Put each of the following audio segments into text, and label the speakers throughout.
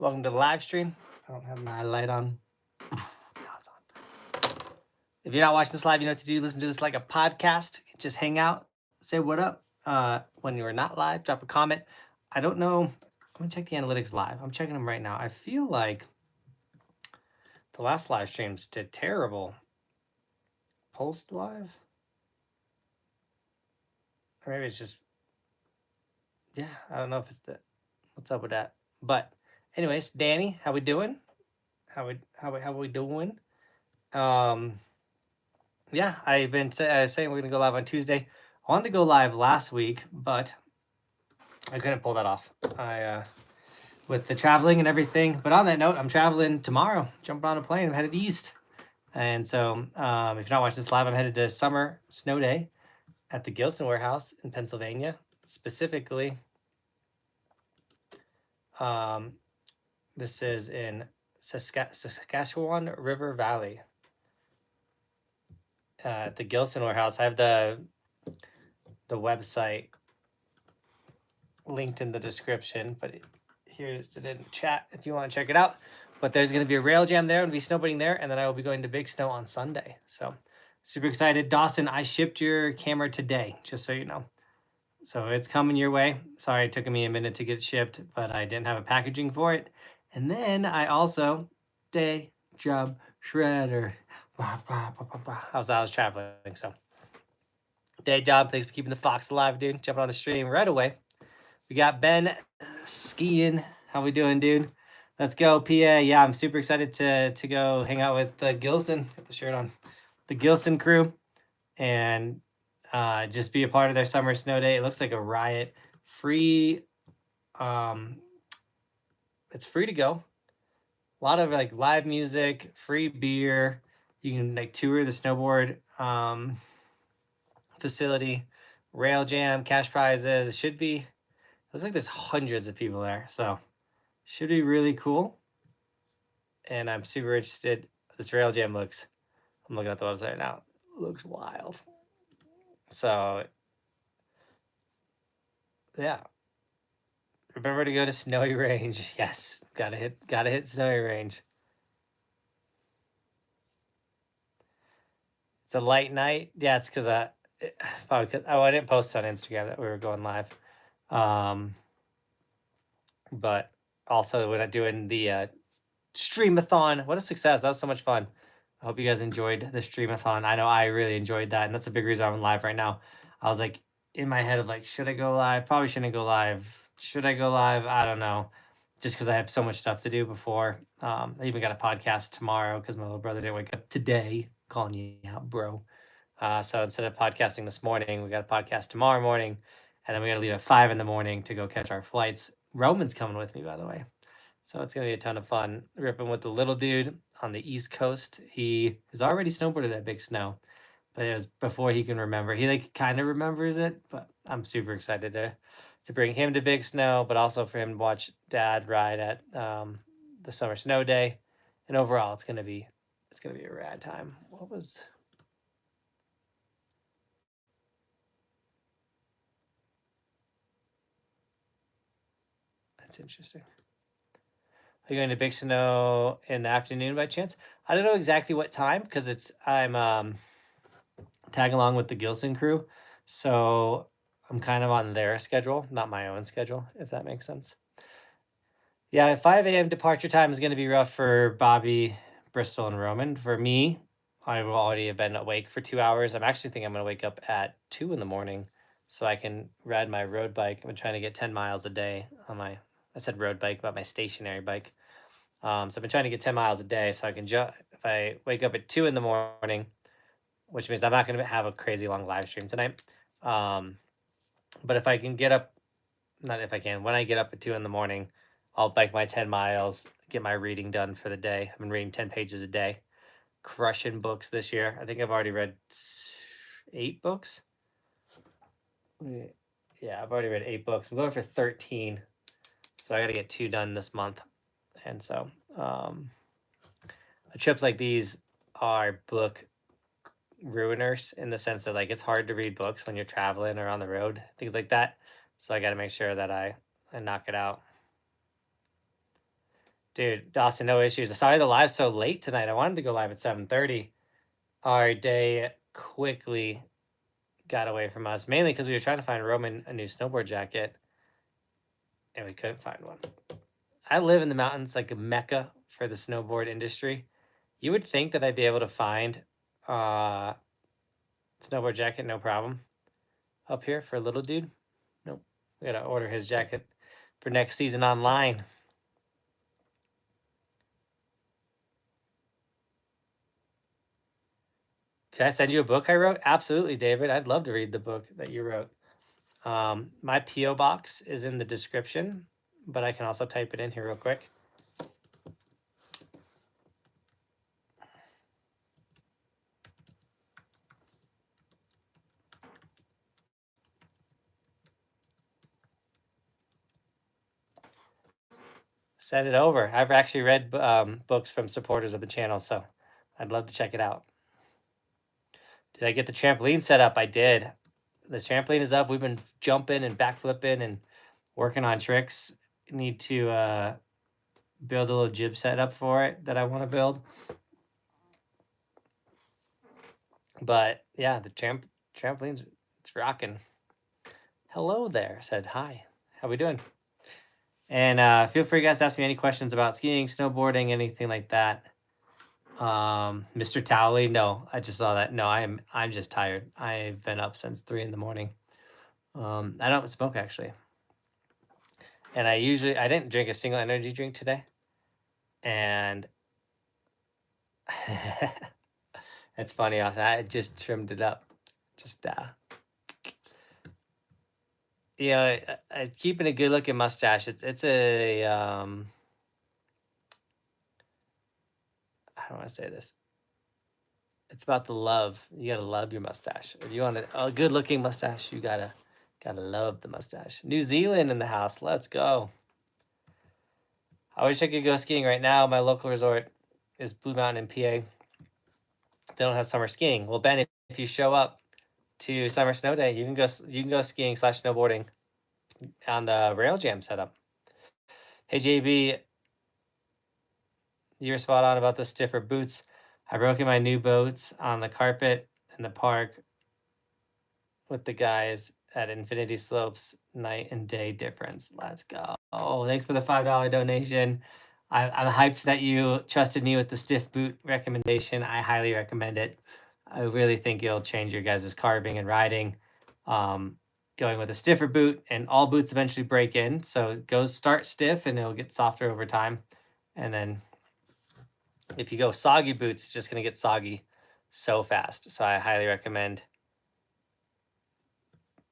Speaker 1: Welcome to the live stream. I don't have my light on. Now it's on. If you're not watching this live, you know what to do. Listen to this like a podcast. Just hang out, say what up. When you're not live, drop a comment. I don't know. I'm gonna check the analytics live. I'm checking them right now. I feel like the last live streams did terrible. Post live? Or maybe it's just, yeah, I don't know if it's what's up with that. But anyways, Danny, how we doing? How we doing? Um, yeah, I was saying we're gonna go live on Tuesday. I wanted to go live last week, but I couldn't pull that off. With the traveling and everything. But on that note, I'm traveling tomorrow. Jumping on a plane. I'm headed east. And so, if you're not watching this live, I'm headed to Summer Snow Day at the Gilson Warehouse in Pennsylvania. Specifically, this is in Saskatchewan River Valley. At the Gilson Warehouse. I have the website linked in the description, but here's it in chat if you want to check it out. But there's going to be a rail jam there and be snowboarding there, and then I will be going to Big Snow on Sunday. So super excited. Dawson, I shipped your camera today, just so you know. So it's coming your way. Sorry, it took me a minute to get shipped, but I didn't have a packaging for it. And then I also day job shredder. I was traveling, so day job. Thanks for keeping the fox alive, dude. Jumping on the stream right away. We got Ben skiing. How we doing, dude? Let's go, PA. Yeah, I'm super excited to go hang out with the Gilson. Got the shirt on. The Gilson crew, and just be a part of their summer snow day. It looks like a riot. Free. It's free to go. A lot of like live music, free beer. You can like tour the snowboard facility, rail jam, cash prizes. It should be. Looks like there's hundreds of people there, so should be really cool. And I'm super interested. This rail jam looks, I'm looking at the website now, looks wild. So yeah, remember to go to Snowy Range. Yes, gotta hit Snowy Range. It's a light night. Yeah, it's because I didn't post on Instagram that we were going live. But also we're not doing the streamathon. What a success. That was so much fun. I hope you guys enjoyed the streamathon. I know I really enjoyed that, and that's a big reason I'm live right now. I was like in my head of like, should I go live? Probably shouldn't go live. Should I go live? I don't know. Just because I have so much stuff to do before. I even got a podcast tomorrow because my little brother didn't wake up today. Calling you out, bro. So instead of podcasting this morning, we got a podcast tomorrow morning, and then we got to leave at 5 in the morning to go catch our flights. Roman's coming with me, by the way. So it's going to be a ton of fun ripping with the little dude on the East Coast. He has already snowboarded at Big Snow, but it was before he can remember. He like kind of remembers it, but I'm super excited to bring him to Big Snow, but also for him to watch Dad ride at the Summer Snow Day. And overall, it's gonna be a rad time. That's interesting. Are you going to Big Snow in the afternoon by chance? I don't know exactly what time because I'm tagging along with the Gilson crew, so I'm kind of on their schedule, not my own schedule, if that makes sense. Yeah, 5 a.m. departure time is going to be rough for Bobby, Bristol, and Roman. For me, I will already have been awake for 2 hours. I'm actually thinking I'm going to wake up at 2 in the morning so I can ride my road bike. I've been trying to get 10 miles a day on my, I said road bike, but my stationary bike. So I've been trying to get 10 miles a day so I can jump. If I wake up at 2 in the morning, which means I'm not going to have a crazy long live stream tonight. But if I can get up, not if I can, when I get up at 2 in the morning, I'll bike my 10 miles, get my reading done for the day. I've been reading 10 pages a day, crushing books this year. I think I've already read 8 books. Yeah, I've already read 8 books. I'm going for 13. So I got to get 2 done this month. And so trips like these are book ruiners in the sense that like it's hard to read books when you're traveling or on the road, things like that. So I got to make sure that I knock it out. Dude, Dawson, no issues. Sorry the live's so late tonight. I wanted to go live at 7:30. Our day quickly got away from us, mainly because we were trying to find Roman a new snowboard jacket, and we couldn't find one. I live in the mountains, like a mecca for the snowboard industry. You would think that I'd be able to find snowboard jacket, no problem, up here for a little dude. Nope. We gotta order his jacket for next season online. Can I send you a book I wrote? Absolutely, David. I'd love to read the book that you wrote. My P.O. box is in the description, but I can also type it in here real quick. Send it over. I've actually read books from supporters of the channel, so I'd love to check it out. Did I get the trampoline set up? I did. The trampoline is up. We've been jumping and backflipping and working on tricks. Need to build a little jib setup for it that I want to build. But yeah, the trampoline's it's rocking. Hello there. Said hi. How we doing? And feel free, guys, to ask me any questions about skiing, snowboarding, anything like that. Mr. Towley, no, I just saw that. No, I'm just tired. I've been up since 3 in the morning. I don't smoke actually, and I didn't drink a single energy drink today, and it's funny. Also, I just trimmed it up. Just keeping a good looking mustache. It's a I don't want to say this. It's about the love. You gotta love your mustache. If you want a good looking mustache, you gotta love the mustache. New Zealand in the house. Let's go. I wish I could go skiing right now. My local resort is Blue Mountain in PA. They don't have summer skiing. Well, Ben, if you show up to Summer Snow Day, you can go skiing / snowboarding on the rail jam setup. Hey JB, you're spot on about the stiffer boots. I broke in my new boats on the carpet in the park with the guys at Infinity Slopes. Night and day difference. Let's go. Oh, thanks for the $5 donation. I'm hyped that you trusted me with the stiff boot recommendation. I highly recommend it. I really think it'll change your guys' carving and riding. Going with a stiffer boot, and all boots eventually break in. So start stiff and it'll get softer over time. And then if you go soggy boots, it's just gonna get soggy so fast. So I highly recommend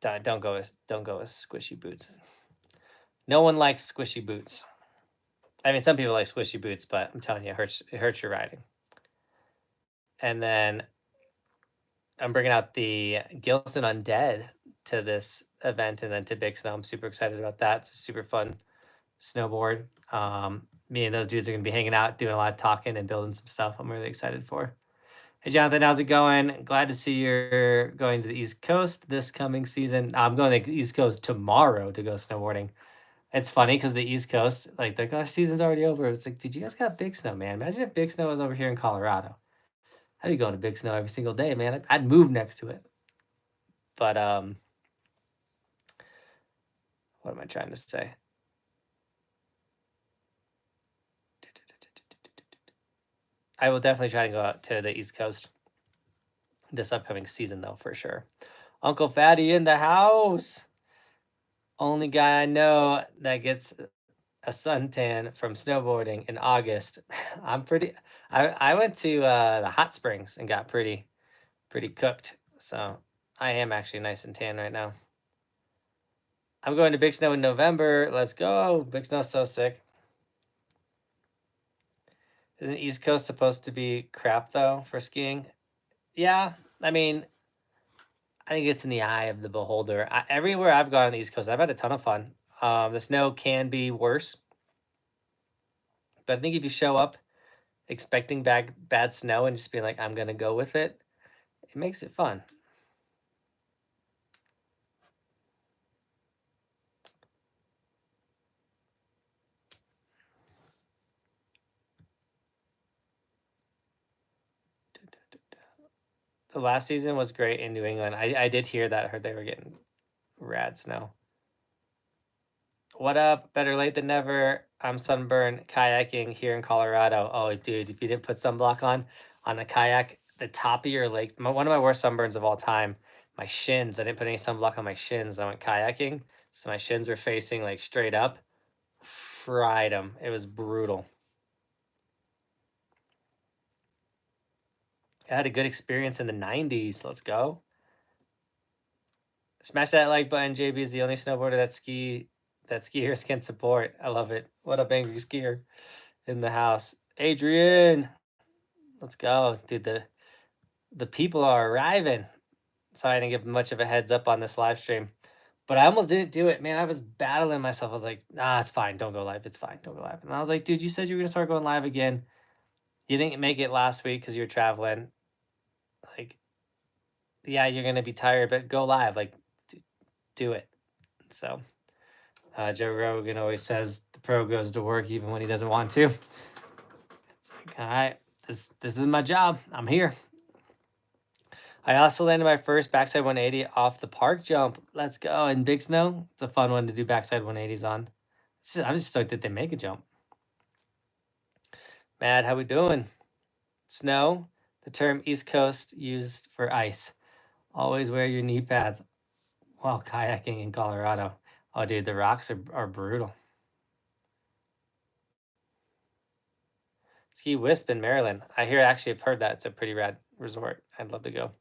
Speaker 1: don't go with squishy boots. No one likes squishy boots. I mean, some people like squishy boots, but I'm telling you, it hurts your riding. And then I'm bringing out the Gilson Undead to this event and then to Big Snow. I'm super excited about that. It's a super fun snowboard. Me and those dudes are going to be hanging out, doing a lot of talking and building some stuff I'm really excited for. Hey, Jonathan, how's it going? Glad to see you're going to the East Coast this coming season. I'm going to the East Coast tomorrow to go snowboarding. It's funny because the East Coast, like, the gosh, season's already over. It's like, dude, you guys got Big Snow, man. Imagine if Big Snow was over here in Colorado. I'd be going to Big Snow every single day, man. I'd move next to it. But what am I trying to say? I will definitely try to go out to the East Coast this upcoming season, though, for sure. Uncle Fatty in the house. Only guy I know that gets a suntan from snowboarding in August. I went to the hot springs and got pretty cooked. So I am actually nice and tan right now. I'm going to Big Snow in November. Let's go. Big Snow's so sick. Isn't East Coast supposed to be crap though for skiing? Yeah, I mean, I think it's in the eye of the beholder. Everywhere I've gone on the East Coast, I've had a ton of fun. The snow can be worse, but I think if you show up expecting bad snow and just being like, I'm gonna go with it, it makes it fun. The last season was great in New England. I did hear that. I heard they were getting rad snow. What up? Better late than never. I'm sunburned kayaking here in Colorado. Oh, dude, if you didn't put sunblock on a kayak, the top of your leg, one of my worst sunburns of all time, my shins. I didn't put any sunblock on my shins. I went kayaking, so my shins were facing like straight up. Fried them. It was brutal. I had a good experience in the 90s. Let's go. Smash that like button. JB is the only snowboarder that skiers can support. I love it. What up, angry skier in the house? Adrian, let's go, dude. The people are arriving. Sorry I didn't give much of a heads up on this live stream, but I almost didn't do it, man. I was battling myself. I was like, nah, it's fine. Don't go live. It's fine. Don't go live. And I was like, dude, you said you were gonna start going live again. You didn't make it last week because you were traveling. Like, yeah, you're gonna be tired, but go live. Like, do it. So, Joe Rogan always says the pro goes to work even when he doesn't want to. It's like, all right, this is my job. I'm here. I also landed my first backside 180 off the park jump. Let's go. In big snow, it's a fun one to do backside 180s on. I'm just stoked that they make a jump. Matt, how we doing? Snow, the term East Coast used for ice. Always wear your knee pads while kayaking in Colorado. Oh, dude, the rocks are brutal. Ski Wisp in Maryland. Actually, I've heard that. It's a pretty rad resort. I'd love to go.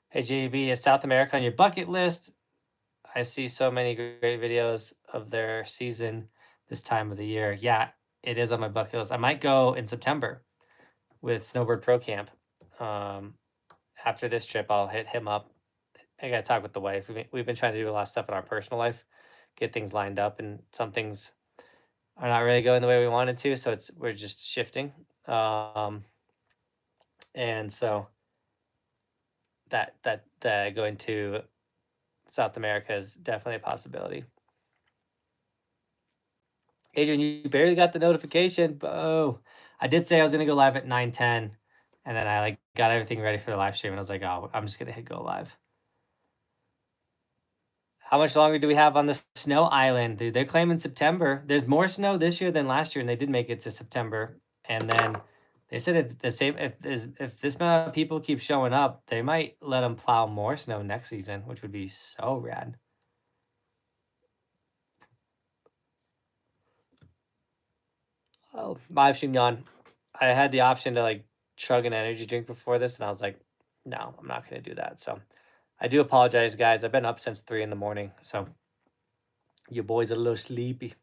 Speaker 1: Hey, JB, is South America on your bucket list? I see so many great videos of their season this time of the year. Yeah, it is on my bucket list. I might go in September with Snowboard Pro Camp. After this trip, I'll hit him up. I got to talk with the wife. We've been trying to do a lot of stuff in our personal life, get things lined up, and some things are not really going the way we wanted to. So we're just shifting. And so that going to South America is definitely a possibility. Adrian, you barely got the notification. Oh, I did say I was gonna go live at 9:10, and then I got everything ready for the live stream, and I was like, oh, I'm just gonna hit go live. How much longer do we have on the snow island? Dude, they're claiming September. There's more snow this year than last year, and they did make it to September. And then they said if this amount of people keep showing up, they might let them plow more snow next season, which would be so rad. Oh, live stream yawn. I had the option to chug an energy drink before this, and I was like, no, I'm not going to do that. So I do apologize, guys. I've been up since 3 in the morning, so your boy's a little sleepy.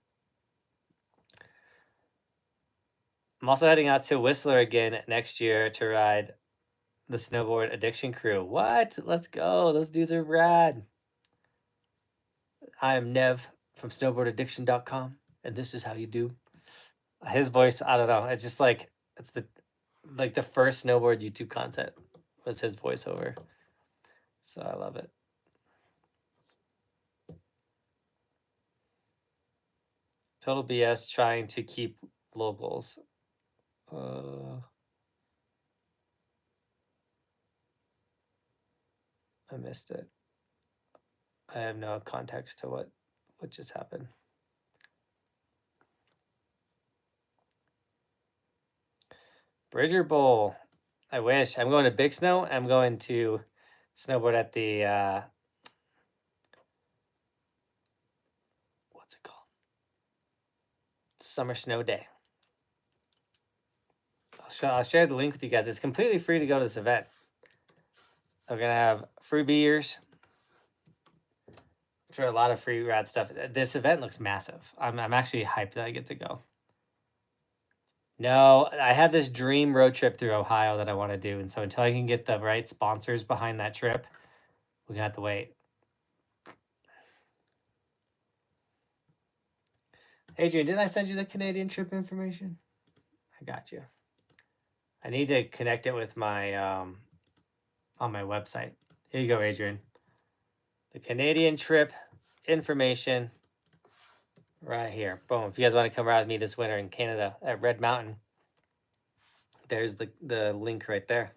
Speaker 1: I'm also heading out to Whistler again next year to ride the Snowboard Addiction crew. What? Let's go. Those dudes are rad. I am Nev from snowboardaddiction.com, and this is how you do. His voice, I don't know. It's just it's the first snowboard YouTube content was his voiceover. So I love it. Total BS trying to keep locals. I missed it. I have no context to what just happened. Bridger Bowl. I wish. I'm going to Big Snow. I'm going to snowboard at the what's it called? Summer Snow Day. I'll share the link with you guys. It's completely free to go to this event. I'm gonna have free beers. I'm sure a lot of free rad stuff. This event looks massive. I'm actually hyped that I get to go. No, I have this dream road trip through Ohio that I want to do, and so until I can get the right sponsors behind that trip, we're gonna have to wait. Adrian, didn't I send you the Canadian trip information? I got you. I need to connect it with my on my website. Here you go, Adrian. The Canadian trip information right here. Boom. If you guys want to come ride with me this winter in Canada at Red Mountain, there's the link right there.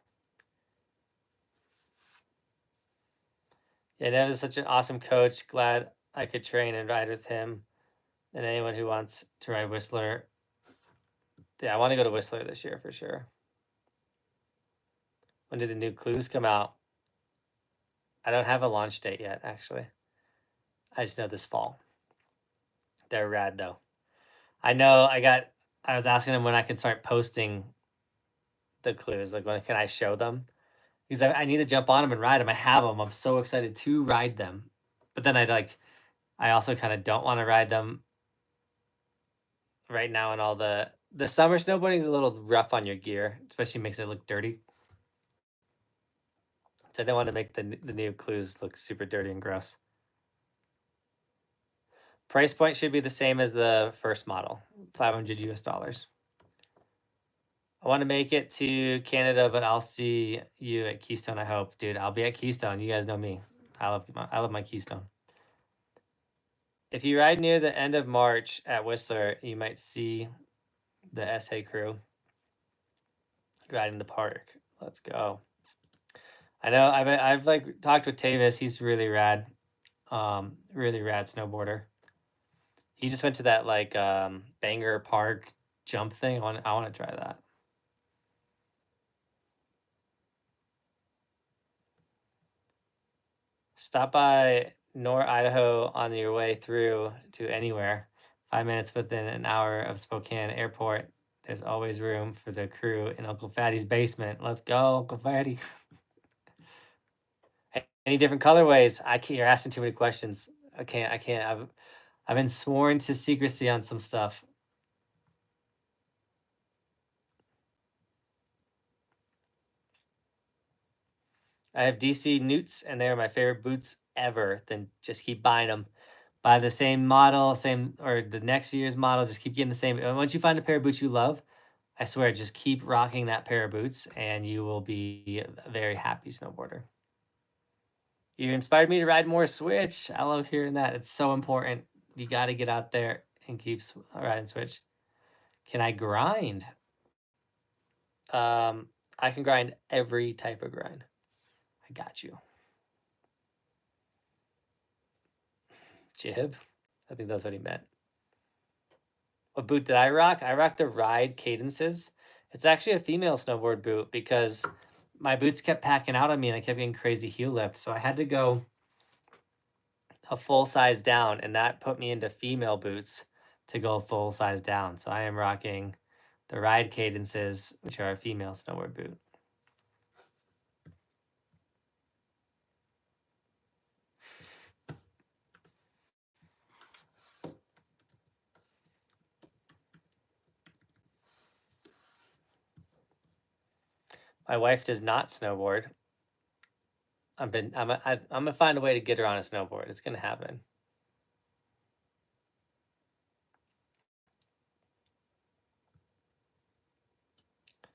Speaker 1: Yeah, Nev is such an awesome coach. Glad I could train and ride with him. And anyone who wants to ride Whistler, yeah, I want to go to Whistler this year for sure. When did the new clues come out? I don't have a launch date yet, actually. I just know this fall. They're rad though. I know I was asking him when I can start posting the clues. Like, when can I show them? Because I need to jump on them and ride them. I have them. I'm so excited to ride them. But then I also kind of don't want to ride them right now. And all the summer snowboarding is a little rough on your gear, especially makes it look dirty. So I don't want to make the new clues look super dirty and gross. Price point should be the same as the first model, 500 US dollars. I want to make it to Canada, but I'll see you at Keystone. I hope, dude. I'll be at Keystone. You guys know me. I love my Keystone. If you ride near the end of March at Whistler, you might see the SA crew riding the park. Let's go. I know I've like talked with Tavis. He's really rad. Really rad snowboarder. He just went to that like Banger Park jump thing. I want to try that. Stop by Nor, Idaho on your way through to anywhere. 5 minutes within an hour of Spokane Airport. There's always room for the crew in Uncle Fatty's basement. Let's go, Uncle Fatty. Any different colorways? I can't. You're asking too many questions. I can't. I've been sworn to secrecy on some stuff. I have DC Newts, and they're my favorite boots ever. Then just keep buying them. Buy the same model, same or the next year's model. Just keep getting the same. And once you find a pair of boots you love, I swear, just keep rocking that pair of boots, and you will be a very happy snowboarder. You inspired me to ride more Switch. I love hearing that. It's so important. You got to get out there and keep riding Switch. Can I grind? I can grind every type of grind. I got you. Jib? I think that's what he meant. What boot did I rock? I rocked the Ride Cadences. It's actually a female snowboard boot because my boots kept packing out on me and I kept getting crazy heel lift. So I had to go a full size down, and that put me into female boots to go a full size down. So I am rocking the Ride Cadences, which are a female snowboard boot. My wife does not snowboard. I'm gonna find a way to get her on a snowboard. It's gonna happen.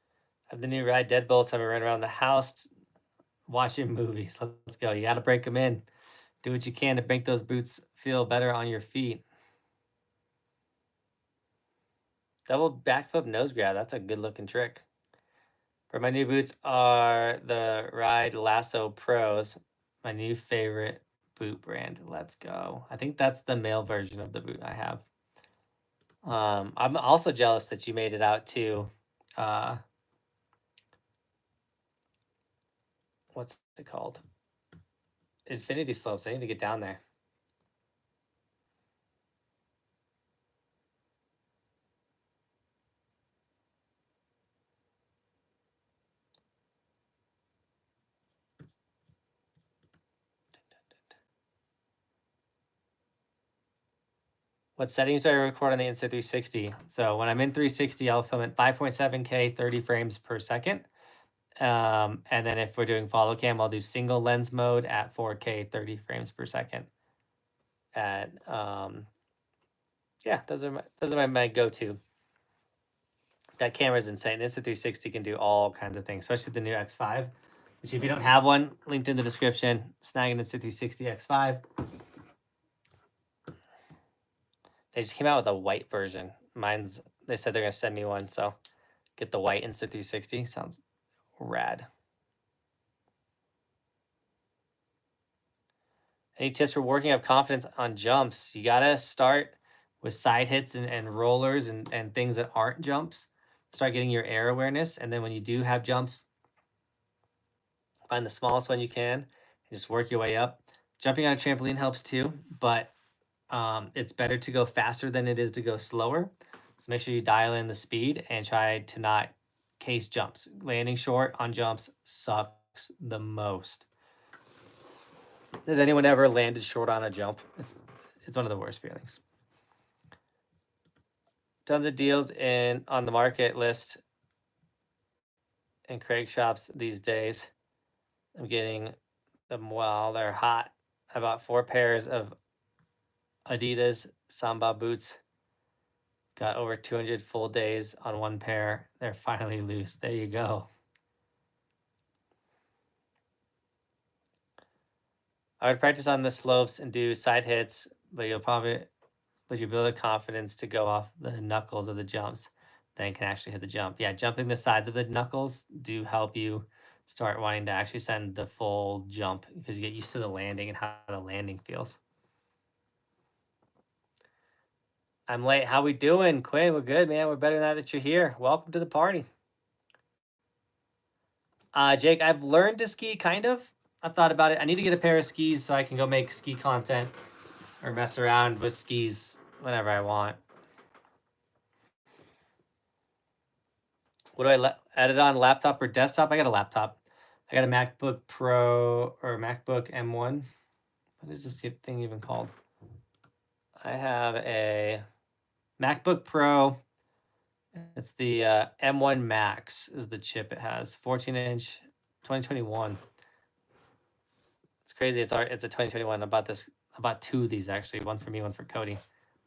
Speaker 1: I have the new Ride Deadbolts. I'm gonna run around the house watching movies. Let's go. You gotta break them in. Do what you can to make those boots feel better on your feet. Double backflip nose grab. That's a good looking trick. For my new boots are the Ride Lasso Pros, my new favorite boot brand. Let's go. I think that's the male version of the boot I have. I'm also jealous that you made it out to what's it called? Infinity Slopes. I need to get down there. What settings do I record on the Insta360? So when I'm in 360, I'll film at 5.7K, 30 frames per second. And then if we're doing follow cam, I'll do single lens mode at 4K, 30 frames per second. At yeah, those are my go-to. That camera's insane. Insta360 can do all kinds of things, especially the new X5. Which, if you don't have one, linked in the description. Snag an Insta360 X5. They just came out with a white version. They said they're gonna send me one, so get the white Insta360. Sounds rad. Any tips for working up confidence on jumps? You gotta start with side hits and rollers and things that aren't jumps. Start getting your air awareness. And then when you do have jumps, find the smallest one you can and just work your way up. Jumping on a trampoline helps too, but it's better to go faster than it is to go slower. So make sure you dial in the speed and try to not case jumps. Landing short on jumps sucks the most. Has anyone ever landed short on a jump? It's one of the worst feelings. Tons of deals in on the market list and Craig shops these days. I'm getting them while they're hot. I bought 4 pairs of Adidas Samba boots. Got over 200 full days on one pair. They're finally loose. There you go. I would practice on the slopes and do side hits, but you build a confidence to go off the knuckles of the jumps, then can actually hit the jump. Yeah, jumping the sides of the knuckles do help you start wanting to actually send the full jump because you get used to the landing and how the landing feels. I'm late. How we doing, Quinn? We're good, man. We're better now that you're here. Welcome to the party. Jake, I've learned to ski kind of. I've thought about it. I need to get a pair of skis so I can go make ski content or mess around with skis whenever I want. What do I edit on, laptop or desktop? I got a laptop. I got a MacBook Pro or MacBook M1. What is this thing even called? I have a MacBook Pro. It's the M1 Max is the chip it has. 14-inch, 2021. It's crazy. It's a 2021. I bought 2 of these actually. One for me, one for Cody.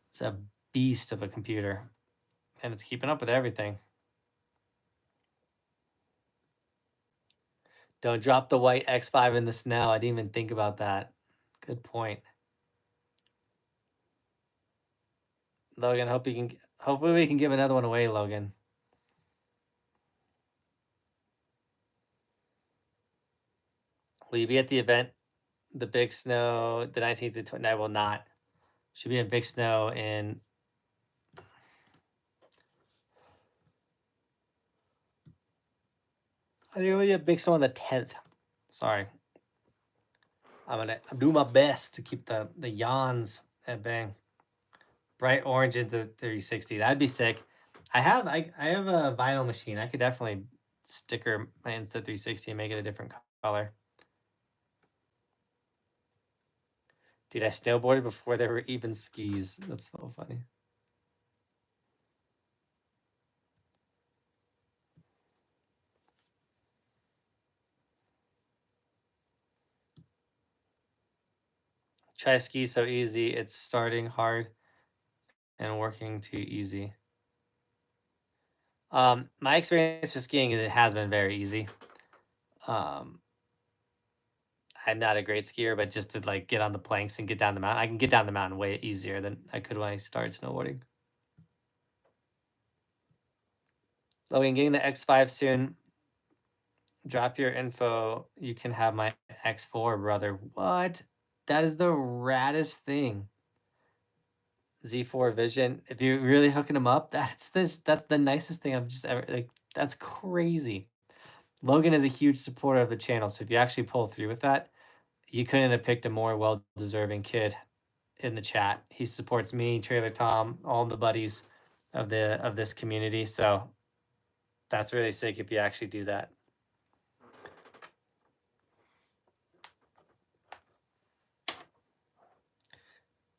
Speaker 1: It's a beast of a computer, and it's keeping up with everything. Don't drop the white X5 in the snow. I didn't even think about that. Good point. Logan, hopefully we can give another one away, Logan. Will you be at the event, the big snow, the 19th to 20th? I will not. Should be a big snow in I think it'll be a big snow on the 10th. Sorry. I'm doing my best to keep the yawns at bay. Bright orange into 360. That'd be sick. I have a vinyl machine. I could definitely sticker my Insta 360 and make it a different color. Dude, I snowboarded before there were even skis. That's so funny. Try ski so easy. It's starting hard and working too easy. My experience with skiing is it has been very easy. I'm not a great skier, but just to like get on the planks and get down the mountain, I can get down the mountain way easier than I could when I started snowboarding. Logan, getting the X5 soon. Drop your info. You can have my X4, brother. What? That is the raddest thing. Z4 Vision. If you're really hooking them up, that's the nicest thing I've just ever like. That's crazy. Logan is a huge supporter of the channel, so if you actually pull through with that, you couldn't have picked a more well-deserving kid in the chat. He supports me, Trailer Tom, all the buddies of this community. So that's really sick if you actually do that.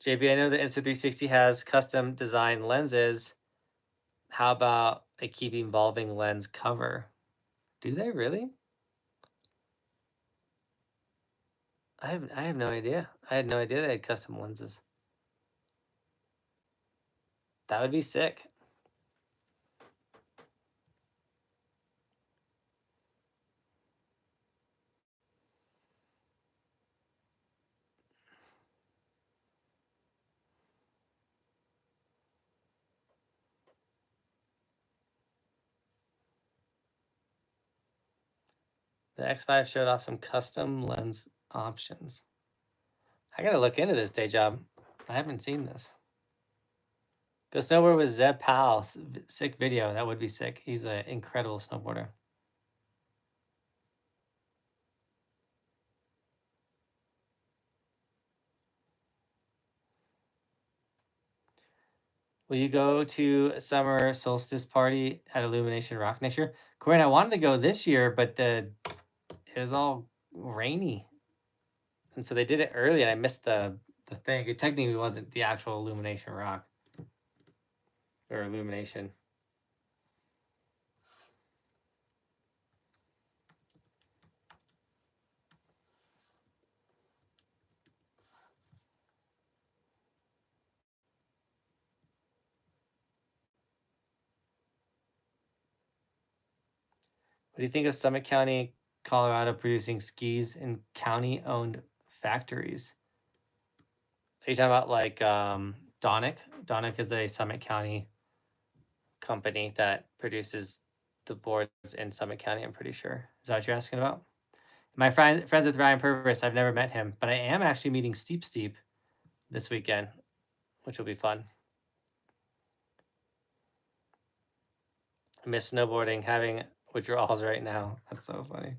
Speaker 1: JB, I know the Insta360 has custom design lenses. How about a keep evolving lens cover? Do they really? I have no idea. I had no idea they had custom lenses. That would be sick. The X5 showed off some custom lens options. I gotta look into this day job. I haven't seen this. Go snowboard with Zeb Powell. Sick video. That would be sick. He's an incredible snowboarder. Will you go to a summer solstice party at Illumination Rock next year? Corinne, I wanted to go this year, but it was all rainy. And so they did it early and I missed the thing. It technically wasn't the actual Illumination Rock. Or Illumination. What do you think of Summit County, Colorado producing skis in county-owned factories? Are you talking about like Donick? Donick is a Summit County company that produces the boards in Summit County, I'm pretty sure. Is that what you're asking about? My friends with Ryan Purvis, I've never met him, but I am actually meeting Steep this weekend, which will be fun. I miss snowboarding, having withdrawals right now. That's so funny.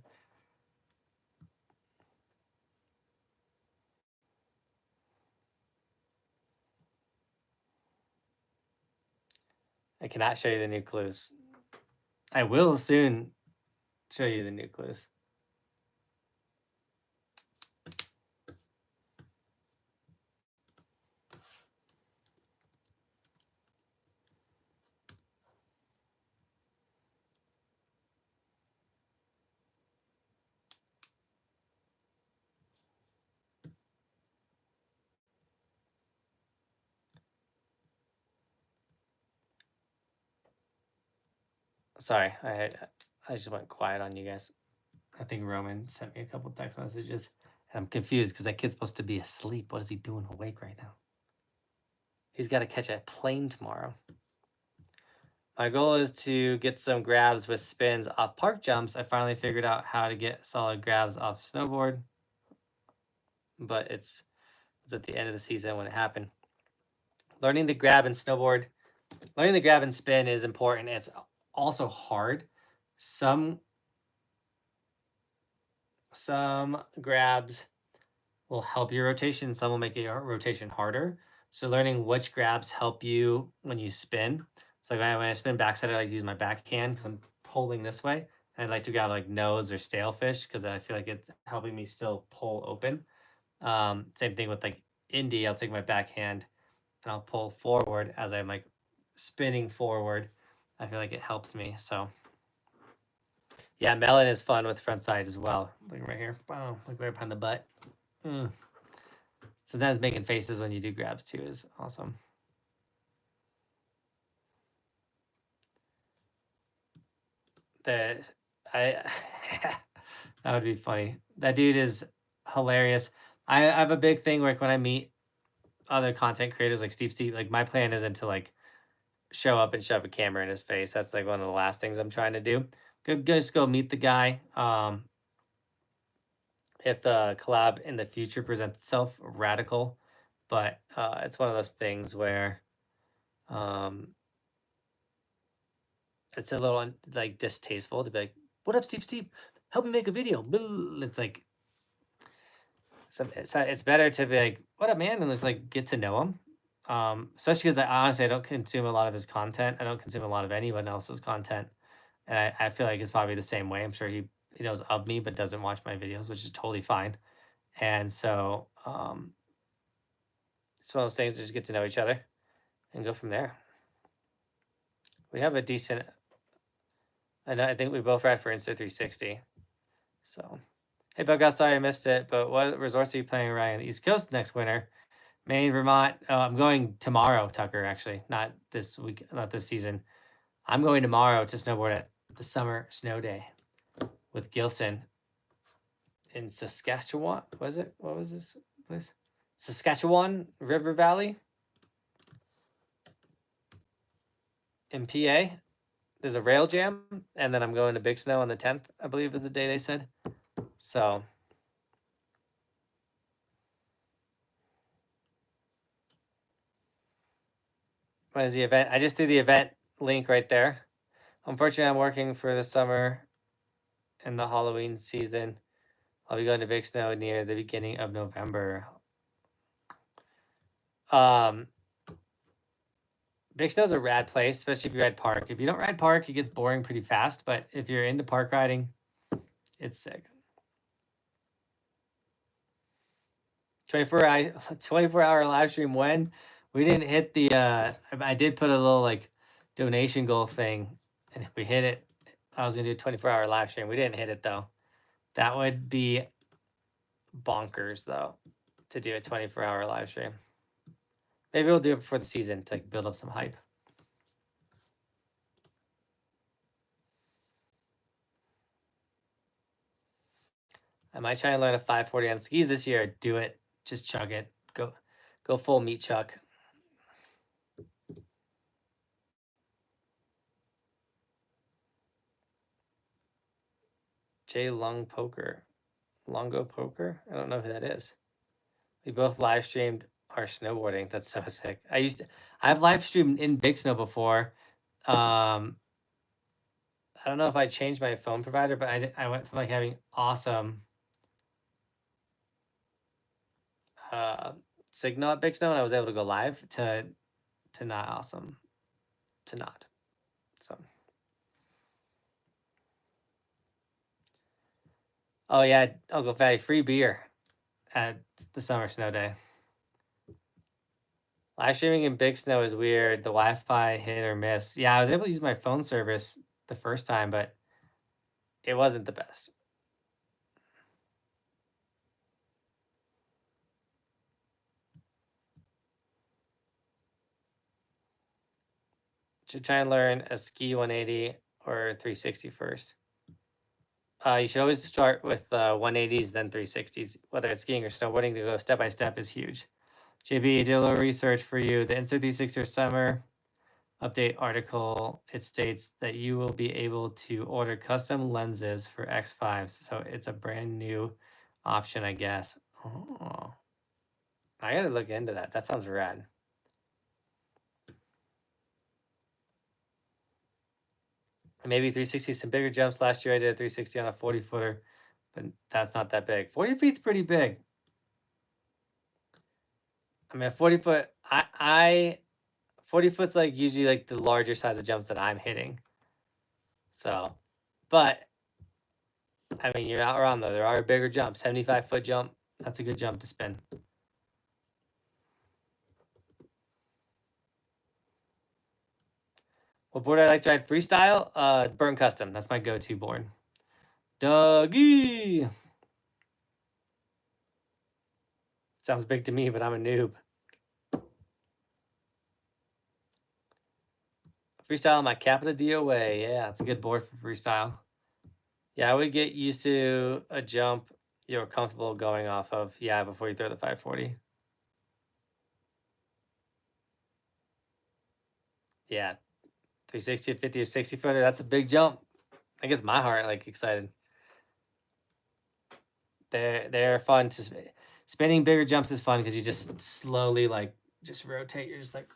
Speaker 1: I cannot show you the new clues. I will soon show you the new clues. Sorry, I just went quiet on you guys. I think Roman sent me a couple text messages, and I'm confused because that kid's supposed to be asleep. What is he doing awake right now? He's got to catch a plane tomorrow. My goal is to get some grabs with spins off park jumps. I finally figured out how to get solid grabs off snowboard, but it was at the end of the season when it happened. Learning to grab and snowboard, learning to grab and spin is important. It's also hard. Some grabs will help your rotation. Some will make your rotation harder. So learning which grabs help you when you spin. So like when I spin backside, I like to use my backhand because I'm pulling this way. And I'd like to grab like nose or stale fish because I feel like it's helping me still pull open. Same thing with like indie. I'll take my backhand and I'll pull forward as I'm like spinning forward. I feel like it helps me. So yeah, melon is fun with front side as well. Like right here. Boom. Like right behind the butt. Sometimes making faces when you do grabs too is awesome. That would be funny. That dude is hilarious. I have a big thing like when I meet other content creators like Steve, like my plan isn't to like show up and shove a camera in his face. That's like one of the last things I'm trying to do. Just go meet the guy. If the collab in the future presents itself, radical, but it's one of those things where it's a little like distasteful to be like, "What up, Steve? Help me make a video." It's like it's better to be like, "What up, man?" and just like get to know him. Especially because I honestly I don't consume a lot of his content. I don't consume a lot of anyone else's content, and I feel like it's probably the same way. I'm sure he knows of me but doesn't watch my videos, which is totally fine. And so it's one of those things. Just get to know each other and go from there. We have a decent. I think we both read for Insta360. So, hey, Buckhouse, sorry I missed it, but what resorts are you planning around the East Coast next winter? Maine, Vermont. I'm going tomorrow, Tucker, actually. Not this week, not this season. I'm going tomorrow to snowboard at the Summer Snow Day with Gilson in Saskatchewan. Was it? What was this place? Saskatchewan River Valley in PA. There's a rail jam, and then I'm going to Big Snow on the 10th, I believe is the day they said. So When is the event? I just threw the event link right there. Unfortunately, I'm working for the summer and the Halloween season. I'll be going to Big Snow near the beginning of November. Big Snow's a rad place, especially if you ride park. If you don't ride park, it gets boring pretty fast. But if you're into park riding, it's sick. 24-hour live stream when? We didn't hit the I did put a little like donation goal thing, and if we hit it, I was gonna do a 24-hour live stream. We didn't hit it though. That would be bonkers though, to do a 24-hour live stream. Maybe we'll do it before the season to like build up some hype. I might try and learn a 540 on skis this year. Do it. Just chug it. Go full meat chuck. J Lung Poker. Longo Poker? I don't know who that is. We both live streamed our snowboarding. That's so sick. I've live streamed in Big Snow before. I don't know if I changed my phone provider, but I went from like having awesome signal at Big Snow, and I was able to go live to not awesome to not. So. Oh yeah, Uncle Fatty, free beer at the summer snow day. Live streaming in Big Snow is weird. The Wi-Fi hit or miss. Yeah, I was able to use my phone service the first time, but it wasn't the best. Should try and learn a ski 180 or 360 first. You should always start with 180s, then 360s. Whether it's skiing or snowboarding, to go step by step is huge. JB, I did a little research for you. The Insta 360 summer update article, it states that you will be able to order custom lenses for X5s. So it's a brand new option, I guess. Oh, I gotta look into that. That sounds rad. Maybe 360 some bigger jumps. Last year I did a 360 on a 40 footer, but that's not that big. 40 feet's pretty big. I mean, a 40 foot, 40 foot's like usually like the larger size of jumps that I'm hitting. So, but I mean, you're not wrong though. There are bigger jumps. 75-foot jump, that's a good jump to spin. What board I like to ride freestyle? Burn Custom. That's my go-to board. Dougie. Sounds big to me, but I'm a noob. Freestyle on my Capita DOA. Yeah, it's a good board for freestyle. Yeah, I would get used to a jump you're comfortable going off of. Yeah, before you throw the 540. Yeah, 360, 50, or 60 footer. That's a big jump. I guess my heart like excited. They're fun to spinning bigger jumps is fun because you just slowly like just rotate. You're just like.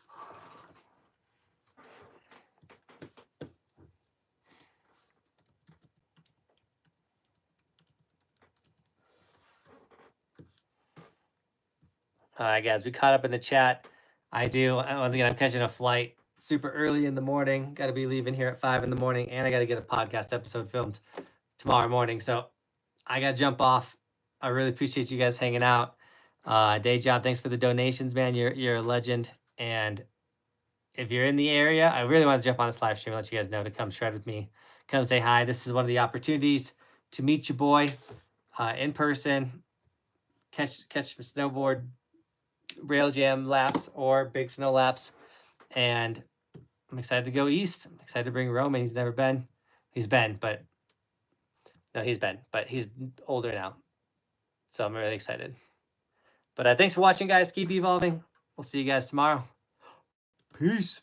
Speaker 1: All right, guys, we caught up in the chat. I do. Once again, I'm catching a flight super early in the morning. Got to be leaving here at 5 in the morning, and I got to get a podcast episode filmed tomorrow morning. So I got to jump off. I really appreciate you guys hanging out. Day job, thanks for the donations, man. You're a legend. And if you're in the area, I really want to jump on this live stream and let you guys know to come shred with me. Come say hi. This is one of the opportunities to meet your boy in person, catch some snowboard rail jam laps or big snow laps. And I'm excited to go east. I'm excited to bring Roman. He's never been. He's been, but he's older now. So I'm really excited. But thanks for watching, guys. Keep evolving. We'll see you guys tomorrow. Peace.